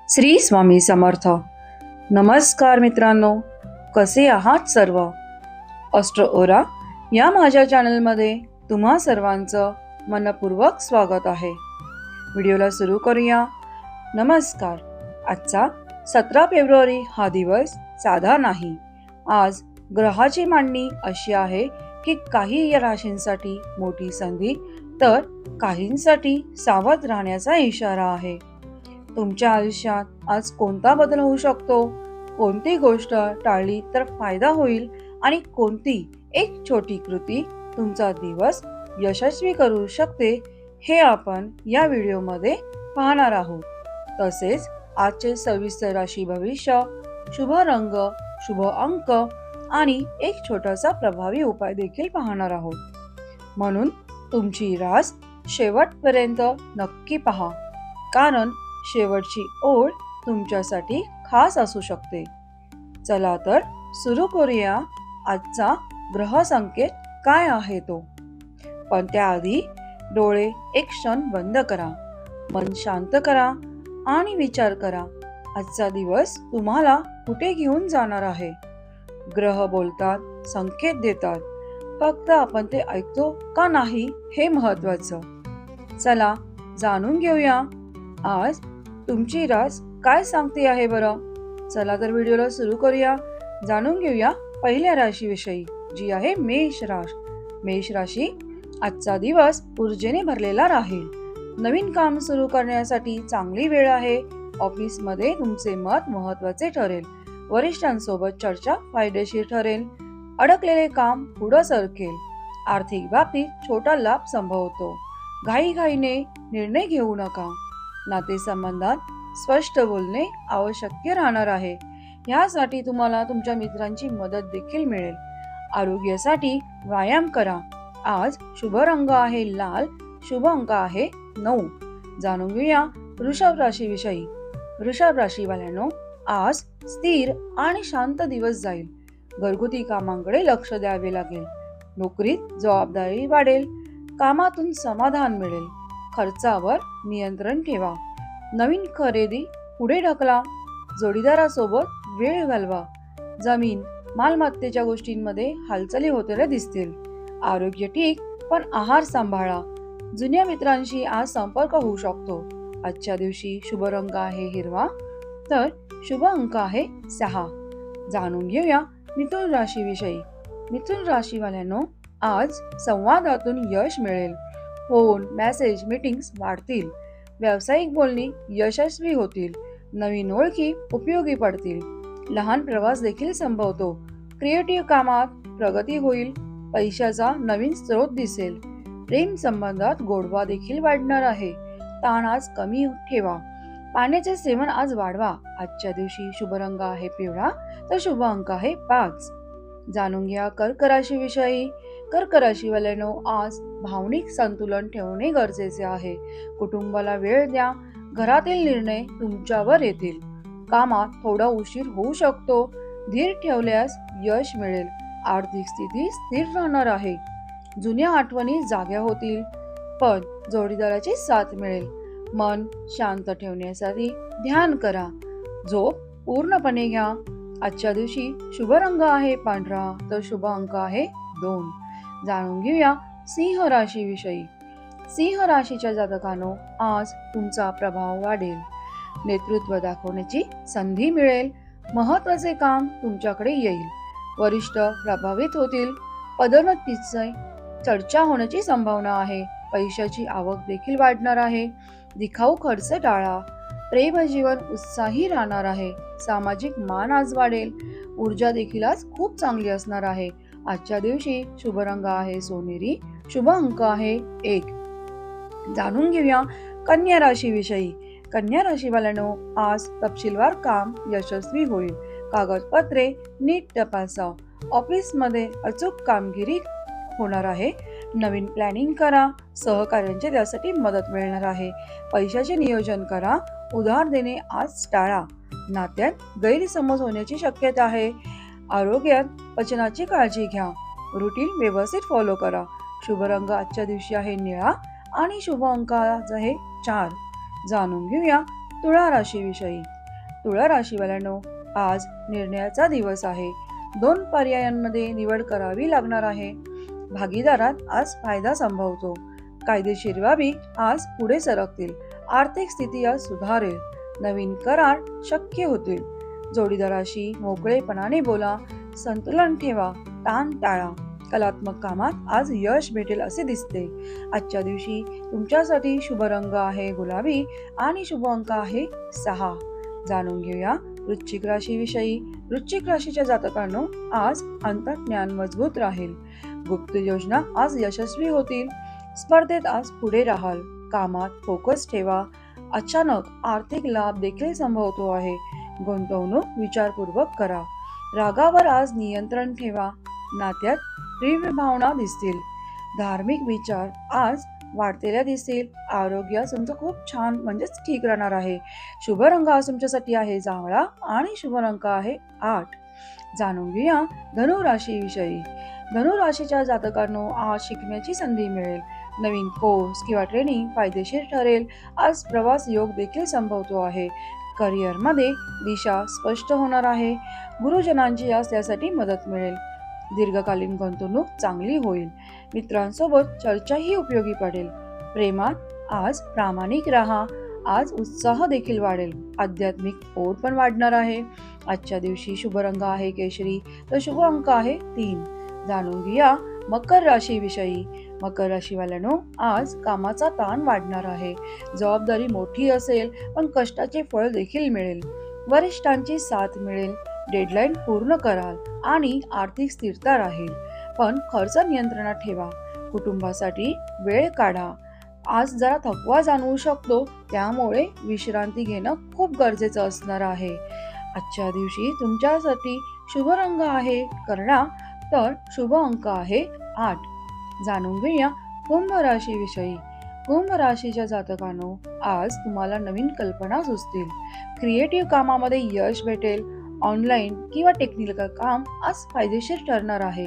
श्री स्वामी समर्थ. नमस्कार मित्रांनो, कसे आहात सर्व? अस्ट्रो ओरा या माझ्या चॅनलमध्ये तुम्हा सर्वांचं मनपूर्वक स्वागत आहे. व्हिडिओला सुरू करूया. नमस्कार. आजचा 17 फेब्रुवारी हा दिवस साधा नाही. आज ग्रहाची मांडणी अशी आहे की काही या राशींसाठी मोठी संधी तर काहींसाठी सावध राहण्याचा इशारा आहे. तुमच्या आयुष्यात आज कोणता बदल होऊ शकतो, कोणती गोष्ट टाळली तर फायदा होईल आणि कोणती एक छोटी कृती तुमचा दिवस यशस्वी करू शकते, हे आपण या व्हिडिओमध्ये पाहणार आहोत. तसेच आजचे सविस्तर राशी भविष्य, शुभ रंग, शुभ अंक आणि एक छोटासा प्रभावी उपाय देखील पाहणार आहोत. म्हणून तुमची रास शेवटपर्यंत नक्की पहा, कारण शेवटची ओळ तुमच्यासाठी खास असू शकते. चला तर सुरू करूया आजचा ग्रह संकेत काय आहे तो. पण त्याआधी डोळे एक क्षण बंद करा, मन शांत करा आणि विचार करा, आजचा दिवस तुम्हाला कुठे घेऊन जाणार आहे. ग्रह बोलतात, संकेत देतात, फक्त आपण ते ऐकतो का नाही हे महत्वाचं. चला जाणून घेऊया आज तुमची रास काय सांगते आहे बरं. चला तर व्हिडिओला सुरू करूया. जाणून घेऊया पहिल्या राशीविषयी, जी आहे मेष राशी. मेष राशी आजचा दिवस ऊर्जेने भरलेला राहील. नवीन काम सुरू करण्यासाठी चांगली वेळ आहे. ऑफिसमध्ये तुमचे मत महत्वाचे ठरेल. वरिष्ठांसोबत चर्चा फायदेशीर ठरेल. अडकलेले काम पुढे सरकेल. आर्थिक बाबतीत छोटा लाभ संभवतो. घाईघाईने निर्णय घेऊ नका. नातेसंबंधात स्पष्ट बोलणे आवश्यक राहणार आहे. यासाठी तुम्हाला तुमच्या मित्रांची मदत देखील मिळेल. आरोग्यासाठी व्यायाम करा. आज शुभ रंग आहे लाल, शुभ अंक आहे 9. जाणून घेऊया वृषभ राशीविषयी. वृषभ राशीवाल्यांनो, आज स्थिर आणि शांत दिवस जाईल. घरगुती कामांकडे लक्ष द्यावे लागेल. नोकरीत जबाबदारी वाढेल. कामातून समाधान मिळेल. खर्चावर नियंत्रण ठेवा. नवीन खरेदी पुढे ढकला. जोडीदारासोबत वेळ घालवा. जमीन मालमत्तेच्या गोष्टींमध्ये हालचाली होताना दिसतील. आरोग्य ठीक, पण आहार सांभाळा. जुन्या मित्रांशी आज संपर्क होऊ शकतो. आजच्या दिवशी शुभ रंग आहे हिरवा, तर शुभ अंक आहे 6. जाणून घेऊया मिथुन राशीविषयी. मिथुन राशीवाल्यांनो, आज संवादातून यश मिळेल. फोन, मेसेज, मीटिंग्स वाढतील. व्यावसायिक बोलणी यशस्वी होतील. नवीन ओळखी उपयोगी पडतील. लहान प्रवास देखील संभवतो. क्रिएटिव्ह कामात प्रगती होईल. पैशाचा नवीन स्रोत दिसेल. प्रेम संबंधात गोडवा देखील वाढणार आहे. ताण आज कमी ठेवा. पाण्याचे सेवन आज वाढवा. आजच्या दिवशी शुभ रंग आहे पिवळा, तर शुभ अंक आहे 5. जाणून घ्या कर्क राशीविषयी. कर्क राशीवाल्यांनो, आज भावनिक संतुलन ठेवणे गरजेचे आहे. कुटुंबाला वेळ द्या. घरातील निर्णय तुमच्यावर येतील. कामात थोडा उशीर होऊ शकतो. धीर ठेवल्यास यश मिळेल. आर्थिक स्थिती स्थिर राहणार आहे. जुन्या आठवणी जाग्या होतील, पण जोडीदाराची साथ मिळेल. मन शांत ठेवण्यासाठी ध्यान करा. झोप पूर्णपणे घ्या. आजच्या दिवशी शुभ रंग आहे पांढरा, तर शुभ अंक आहे 2. जाणून घेऊया सिंह राशीविषयी. सिंह राशीच्या जातकांनो, आज तुमचा प्रभाव वाढेल. नेतृत्व दाखवण्याची संधी मिळेल. महत्वाचे काम तुमच्याकडे येईल. वरिष्ठ प्रभावित होतील. पदोन्नतीची चर्चा होण्याची संभावना आहे. पैशाची आवक देखील वाढणार आहे. दिखाऊ खर्च टाळा. प्रेमजीवन उत्साही राहणार आहे. सामाजिक मान आज वाढेल. ऊर्जा देखील आज खूप चांगली असणार आहे. आजच्या दिवशी शुभ रंग आहे सोनेरी, शुभ अंक आहे 1. जाणून घेऊया कन्या राशीविषयी. कन्या राशीवाल्यांनो, आज तपशीलवार काम यशस्वी होईल. कागदपत्रे नीट तपासा. ऑफिसमध्ये अचूक कामगिरी होणार आहे. नवीन प्लॅनिंग करा. सहकार्यांची त्यासाठी मदत मिळणार आहे. पैशाचे नियोजन करा. उधार देणे आज टाळा. नात्यात गैरसमज होण्याची शक्यता आहे. आरोग्यात पचनाची काळजी घ्या. रुटीन व्यवस्थित फॉलो करा. शुभ रंग आजच्या दिवशी आहे निळा आणि शुभ अंक आहे 4. जाणून घेऊया तुळा राशीविषयी. तुळा राशीवाल्यांनो, आज निर्णयाचा दिवस आहे. 2 पर्यायांमध्ये निवड करावी लागणार आहे. भागीदारात आज फायदा संभवतो. कायदेशीर बाबी आज पुढे सरकतील. आर्थिक स्थिती आज सुधारेल. नवीन करार शक्य होतील. जोडीदाराशी मोकळेपणाने बोला. संतुलन ठेवा. ताण टाळा. कलात्मक कामात आज यश भेटेल असे दिसते. आजच्या दिवशी तुमच्यासाठी शुभ रंग आहे गुलाबी आणि शुभ अंक आहे 6. जाणून घेऊया वृश्चिक राशीविषयी. वृश्चिक राशीच्या जातकांनो, आज अंतर्ज्ञान मजबूत राहील. गुप्त योजना आज यशस्वी होतील. स्पर्धेत आज पुढे राहाल. कामात फोकस ठेवा. अचानक आर्थिक लाभ देखील संभवतो आहे. गुंतवणूक विचारपूर्वक करा. रागावर आज नियंत्रण ठेवा. नात्यात तीव्र भावना दिसतील. धार्मिक विचार आज वाढतेल्या दिसतील. आरोग्य तुमचं खूप छान म्हणजेच ठीक राहणार आहे. शुभ रंग आज तुमच्यासाठी आहे जांभळा आणि शुभ अंक आहे 8. जाणून घेऊया धनु राशीविषयी. धनु राशीच्या जातकांनो, आज शिकण्याची संधी मिळेल. नवीन कोर्स किंवा ट्रेनिंग फायदेशीर ठरेल. आज प्रवास योग देखील संभवतो आहे. करिअरमध्ये दिशा स्पष्ट होणार आहे. गुरुजनांची आज त्यासाठी मदत मिळेल. दीर्घकालीन गुंतवणूक चांगली होईल. मित्रांसोबत चर्चाही उपयोगी पडेल. प्रेमात आज प्रामाणिक राहा. आज उत्साह देखील वाढेल. आध्यात्मिक ओढ पण वाढणार आहे. आजच्या दिवशी शुभ रंग आहे केशरी तर शुभ अंक आहे 3. जाणून घेऊया मकर राशीविषयी. मकर राशीवाल्यांनो, आज कामाचा ताण वाढणार आहे. जबाबदारी मोठी असेल पण कष्टाचे फळ देखील मिळेल. वरिष्ठांची साथ मिळेल. डेडलाईन पूर्ण कराल आणि आर्थिक स्थिरता राहील. पण खर्च नियंत्रणात ठेवा. कुटुंबासाठी वेळ काढा. आज जरा थकवा जाणवू शकतो, त्यामुळे विश्रांती घेणं खूप गरजेचं असणार आहे. आजच्या दिवशी तुमच्यासाठी शुभ रंग आहे करडा तर शुभ अंक आहे 8. जाणून घेऊया कुंभ राशीविषयी. कुंभ राशीच्या जातकांनो, आज तुम्हाला नवीन कल्पना सुचतील. क्रिएटिव्ह कामामध्ये यश भेटेल. ऑनलाईन किंवा टेक्निकल काम आज फायदेशीर ठरणार आहे.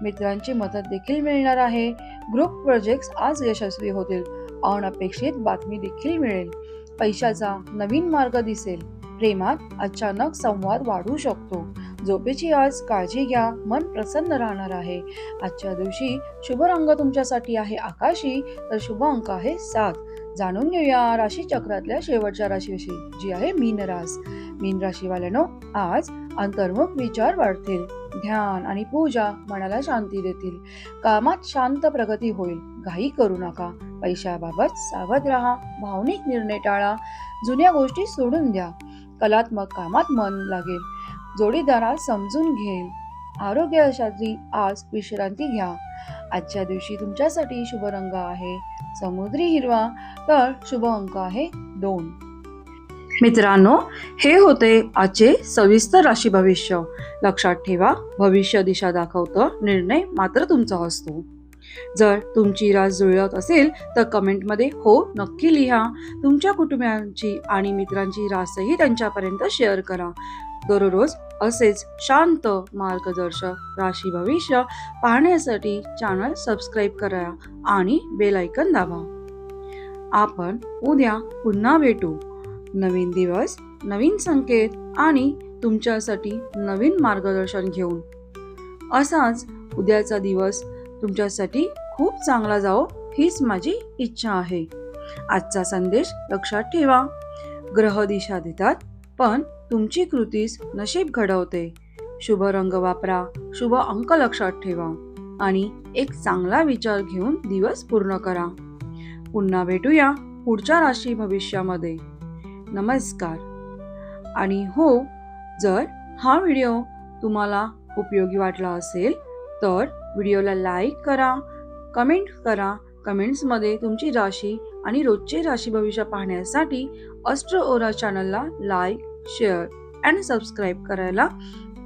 मित्रांची मदत देखील मिळणार आहे. ग्रुप प्रोजेक्ट्स आज यशस्वी होतील. अनपेक्षित बातमी देखील मिळेल. पैशाचा नवीन मार्ग दिसेल. प्रेमात अचानक संवाद वाढू शकतो. झोपेची आज काळजी घ्या. मन प्रसन्न राहणार आहे. आजच्या दिवशी शुभ रंग तुमच्यासाठी आहे आकाशी तर शुभ अंक आहे 7. जाणून घेऊया राशी चक्रातल्या शेवटच्या राशीविषयी, जी आहे मीन रास. मीन राशीवाल्यांनो, आज अंतर्मुख विचार वाढतील. ध्यान आणि पूजा मनाला शांती देतील. कामात शांत प्रगती होईल. घाई करू नका. पैशाबाबत सावध राहा. भावनिक निर्णय टाळा. जुन्या गोष्टी सोडून द्या. कलात्मक कामात मन लागेल. जोडीदाराला समजून घेईल. आरोग्यासाठी आज विश्रांती घ्या. आजच्या दिवशी तुमच्यासाठी शुभ रंग आहे समुद्री हिरवा तर शुभ अंक आहे 2. मित्रांनो, हे होते आजचे सविस्तर राशी भविष्य. लक्षात ठेवा, भविष्य दिशा दाखवतं, निर्णय मात्र तुमचा असतो. जर तुमची रास जुळत असेल तर कमेंटमध्ये हो नक्की लिहा. तुमच्या कुटुंबियांची आणि मित्रांची रासही त्यांच्यापर्यंत शेअर करा. दररोज असेच शांत मार्गदर्शक राशी भविष्य पाहण्यासाठी चॅनल सबस्क्राईब करा आणि बेल आयकॉन दाबा. आपण उद्या पुन्हा भेटू. नवीन दिवस, नवीन संकेत आणि तुमच्यासाठी नवीन मार्गदर्शन घेऊन. असाच उद्याचा दिवस तुमच्यासाठी खूप चांगला जावो हीच माझी इच्छा आहे. आजचा संदेश लक्षात ठेवा. ग्रह दिशा देतात पण तुमची कृतीच नशीब घडवते. शुभ रंग वापरा. शुभ अंक लक्षात ठेवा आणि एक चांगला विचार घेऊन दिवस पूर्ण करा. पुन्हा भेटूया पुढच्या राशी भविष्यामध्ये. नमस्कार. आणि हो, जर हा व्हिडिओ तुम्हाला उपयोगी वाटला असेल तर व्हिडिओला लाईक करा, कमेंट करा. कमेंट्समध्ये तुमची राशी आणि रोजचे राशी भविष्य पाहण्यासाठी अस्ट्रो ओरा चॅनलला लाईक, शेअर आणि सबस्क्राईब करायला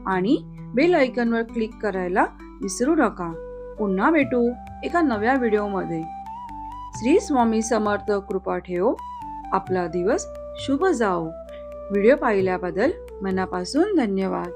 आणि बेल आयकॉनवर क्लिक करायला विसरू नका. पुन्हा भेटू एका नव्या व्हिडिओमध्ये. श्री स्वामी समर्थ कृपा ठेवो. आपला दिवस शुभ जाओ. व्हिडिओ पाहिल्याबद्दल मनापासून धन्यवाद.